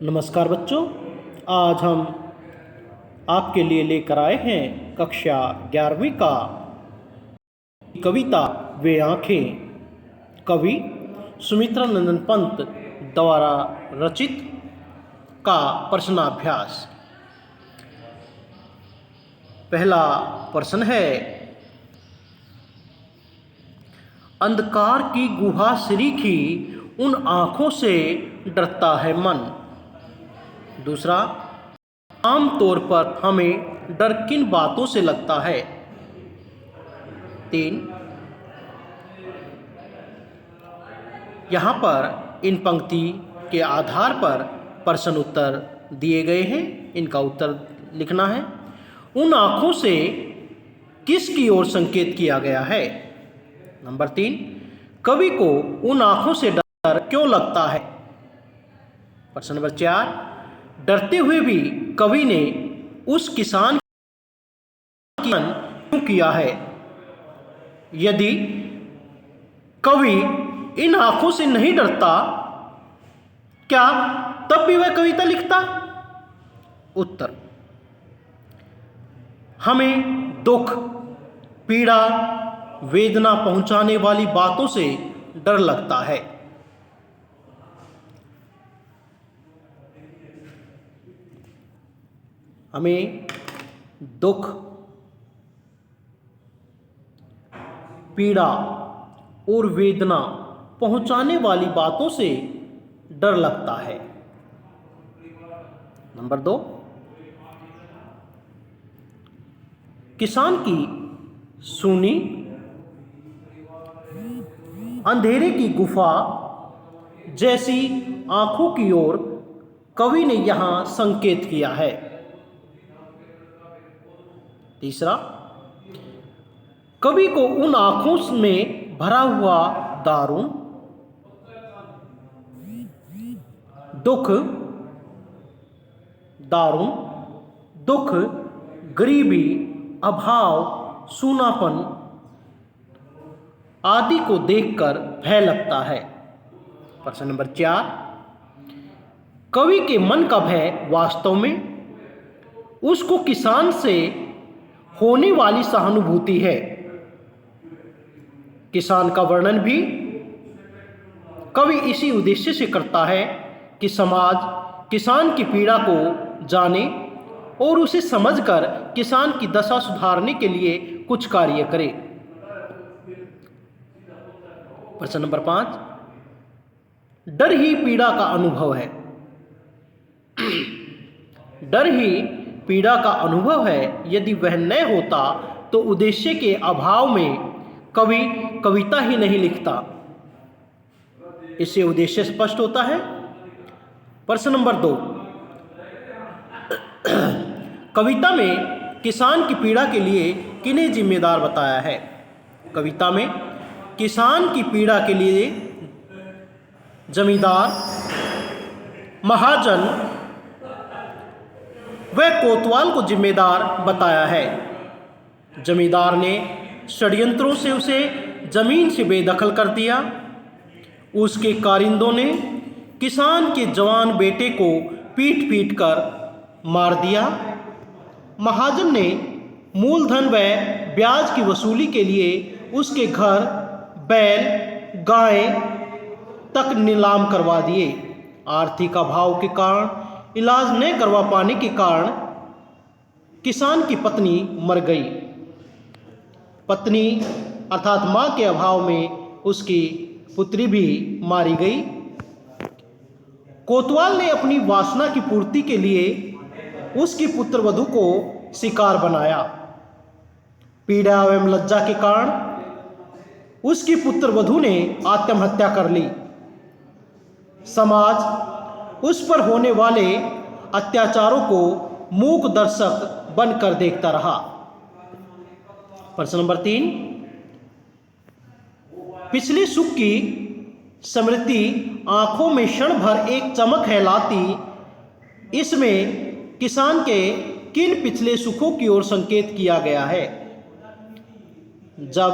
नमस्कार बच्चों, आज हम आपके लिए लेकर आए हैं कक्षा 11वीं का कविता वे आँखें, कवि सुमित्रा नंदन पंत द्वारा रचित का प्रश्नाभ्यास। पहला प्रश्न है, अंधकार की गुहा सरीखी उन आँखों से डरता है मन। दूसरा, आमतौर पर हमें डर किन बातों से लगता है। 3, यहाँ पर इन पंक्ति के आधार पर प्रश्न उत्तर दिए गए हैं, इनका उत्तर लिखना है। उन आँखों से किसकी ओर संकेत किया गया है। नंबर 3, कवि को उन आँखों से डर क्यों लगता है। प्रश्न नंबर 4, डरते हुए भी कवि ने उस किसान की क्यों किया है। यदि कवि इन आँखों से नहीं डरता, क्या तब भी वह कविता लिखता। उत्तर, हमें दुख, पीड़ा, वेदना पहुंचाने वाली बातों से डर लगता है। हमें दुख, पीड़ा और वेदना पहुंचाने वाली बातों से डर लगता है। नंबर 2, किसान की सूनी अंधेरे की गुफा जैसी आंखों की ओर कवि ने यहां संकेत किया है। तीसरा, कवि को उन आंखों में भरा हुआ दारुण दुख, गरीबी, अभाव, सूनापन आदि को देखकर भय लगता है। प्रश्न नंबर 4, कवि के मन का भय वास्तव में उसको किसान से होने वाली सहानुभूति है। किसान का वर्णन भी कवि इसी उद्देश्य से करता है कि समाज किसान की पीड़ा को जाने और उसे समझकर किसान की दशा सुधारने के लिए कुछ कार्य करे। प्रश्न नंबर 5, डर ही पीड़ा का अनुभव है। डर ही पीड़ा का अनुभव है। यदि वह न होता तो उद्देश्य के अभाव में कवि कविता ही नहीं लिखता। इससे उद्देश्य स्पष्ट होता है। प्रश्न नंबर 2, कविता में किसान की पीड़ा के लिए किन्हें जिम्मेदार बताया है। कविता में किसान की पीड़ा के लिए जमींदार, महाजन व कोतवाल को जिम्मेदार बताया है। जमींदार ने षड्यंत्रों से उसे जमीन से बेदखल कर दिया। उसके कारिंदों ने किसान के जवान बेटे को पीट पीट कर मार दिया। महाजन ने मूलधन व ब्याज की वसूली के लिए उसके घर, बैल, गाय तक नीलाम करवा दिए। आर्थिक अभाव के कारण, इलाज न करवा पाने के कारण किसान की पत्नी मर गई। पत्नी अर्थात मां के अभाव में उसकी पुत्री भी मारी गई। कोतवाल ने अपनी वासना की पूर्ति के लिए उसकी पुत्रवधू को शिकार बनाया। पीड़ा एवं लज्जा के कारण उसकी पुत्रवधू ने आत्महत्या कर ली। समाज उस पर होने वाले अत्याचारों को मूक दर्शक बनकर देखता रहा। प्रश्न नंबर 3, पिछले सुख की स्मृति आंखों में क्षण भर एक चमक है लाती। इसमें किसान के किन पिछले सुखों की ओर संकेत किया गया है। जब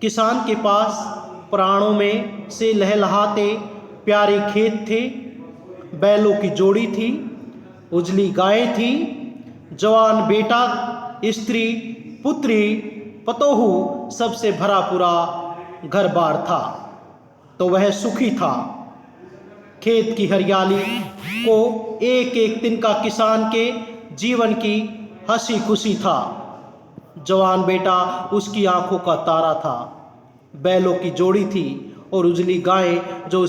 किसान के पास प्राणों में से लहलहाते प्यारे खेत थे, बैलों की जोड़ी थी, उजली गायें थी, जवान बेटा, स्त्री, पुत्री, पतोहू, सबसे भरा पूरा घर बार था। तो वह सुखी था। खेत की हरियाली को एक एक तिनका किसान के जीवन की हंसी खुशी था। जवान बेटा उसकी आंखों का तारा था। बैलों की जोड़ी थी और उजली गायें जो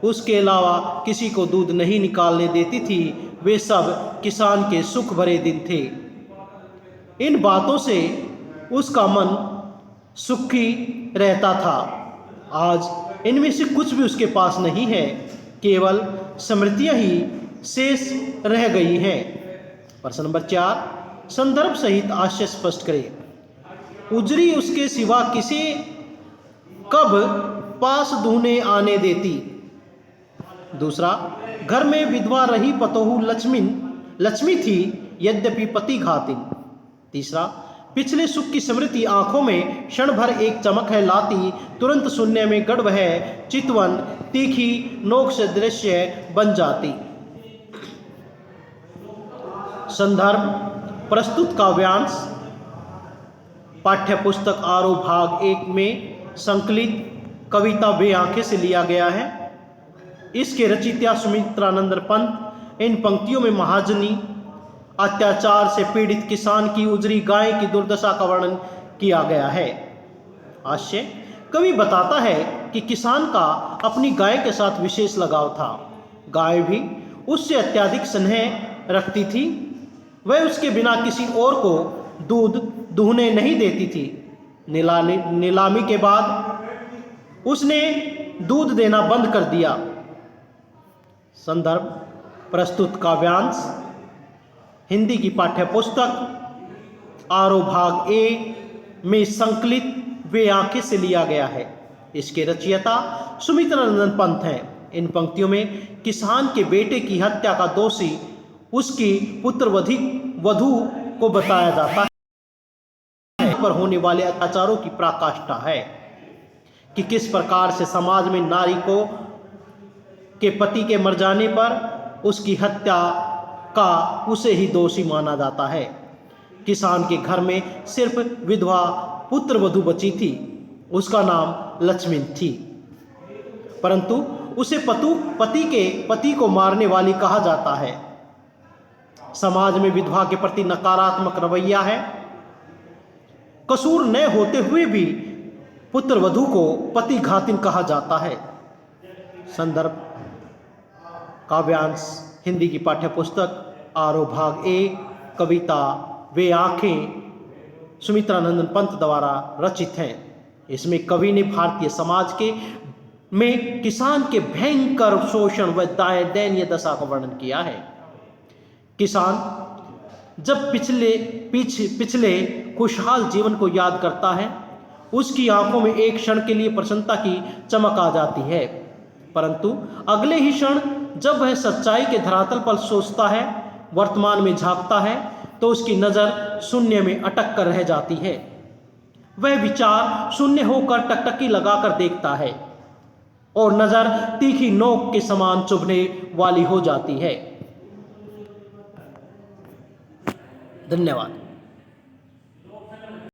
उसके अलावा किसी को दूध नहीं निकालने देती थी। वे सब किसान के सुख भरे दिन थे। इन बातों से उसका मन सुखी रहता था। आज इनमें से कुछ भी उसके पास नहीं है, केवल स्मृतियां ही शेष रह गई हैं। प्रश्न नंबर 4, संदर्भ सहित आशय स्पष्ट करें। उजरी उसके सिवा किसे कब पास दूने आने देती। दूसरा, घर में विधवा रही पतोहू लक्ष्मी थी, यद्यपि पति घातिन। तीसरा, पिछले सुख की स्मृति आंखों में क्षण भर एक चमक है लाती, तुरंत शून्य में गढ़ है चितवन, तीखी नोक से दृश्य बन जाती। संदर्भ, प्रस्तुत काव्यांश पाठ्य पुस्तक आरोह भाग 1 में संकलित कविता वे आंखें से लिया गया है। इसके रचयिता सुमित्रानंद पंत। इन पंक्तियों में महाजनी अत्याचार से पीड़ित किसान की उजरी गाय की दुर्दशा का वर्णन किया गया है। आशय, कवि बताता है कि किसान का अपनी गाय के साथ विशेष लगाव था। गाय भी उससे अत्यधिक स्नेह रखती थी। वह उसके बिना किसी और को दूध दूहने नहीं देती थी। नीलामी के बाद उसने दूध देना बंद कर दिया। संदर्भ, प्रस्तुत काव्यांश हिंदी की पाठ्य पुस्तक आरोह भाग 1 में संकलित वे आंखें से लिया गया है। इसके रचयिता सुमित्रानंद पंत हैं। इन पंक्तियों में किसान के बेटे की हत्या का दोषी उसकी पुत्रवधू को बताया जाता है। पर होने वाले अत्याचारों की पराकाष्ठा है कि किस प्रकार से समाज में नारी को के पति के मर जाने पर उसकी हत्या का उसे ही दोषी माना जाता है। किसान के घर में सिर्फ विधवा पुत्रवधू बची थी। उसका नाम लक्ष्मी थी, परंतु उसे पति को मारने वाली कहा जाता है। समाज में विधवा के प्रति नकारात्मक रवैया है। कसूर न होते हुए भी पुत्रवधू को पति घातिन कहा जाता है। संदर्भ, काव्यांश हिंदी की पाठ्य पुस्तक आरोह भाग 1 कविता वे आंखें सुमित्रानंद पंत द्वारा रचित हैं। इसमें कवि ने भारतीय समाज में किसान के भयंकर शोषण व दयनीय दशा का वर्णन किया है। किसान जब पिछले खुशहाल जीवन को याद करता है, उसकी आंखों में एक क्षण के लिए प्रसन्नता की चमक आ जाती है, परंतु अगले ही क्षण जब वह सच्चाई के धरातल पर सोचता है, वर्तमान में झांकता है, तो उसकी नज़र शून्य में अटक कर रह जाती है। वह विचार शून्य होकर टकटकी लगाकर देखता है और नज़र तीखी नोक के समान चुभने वाली हो जाती है। धन्यवाद।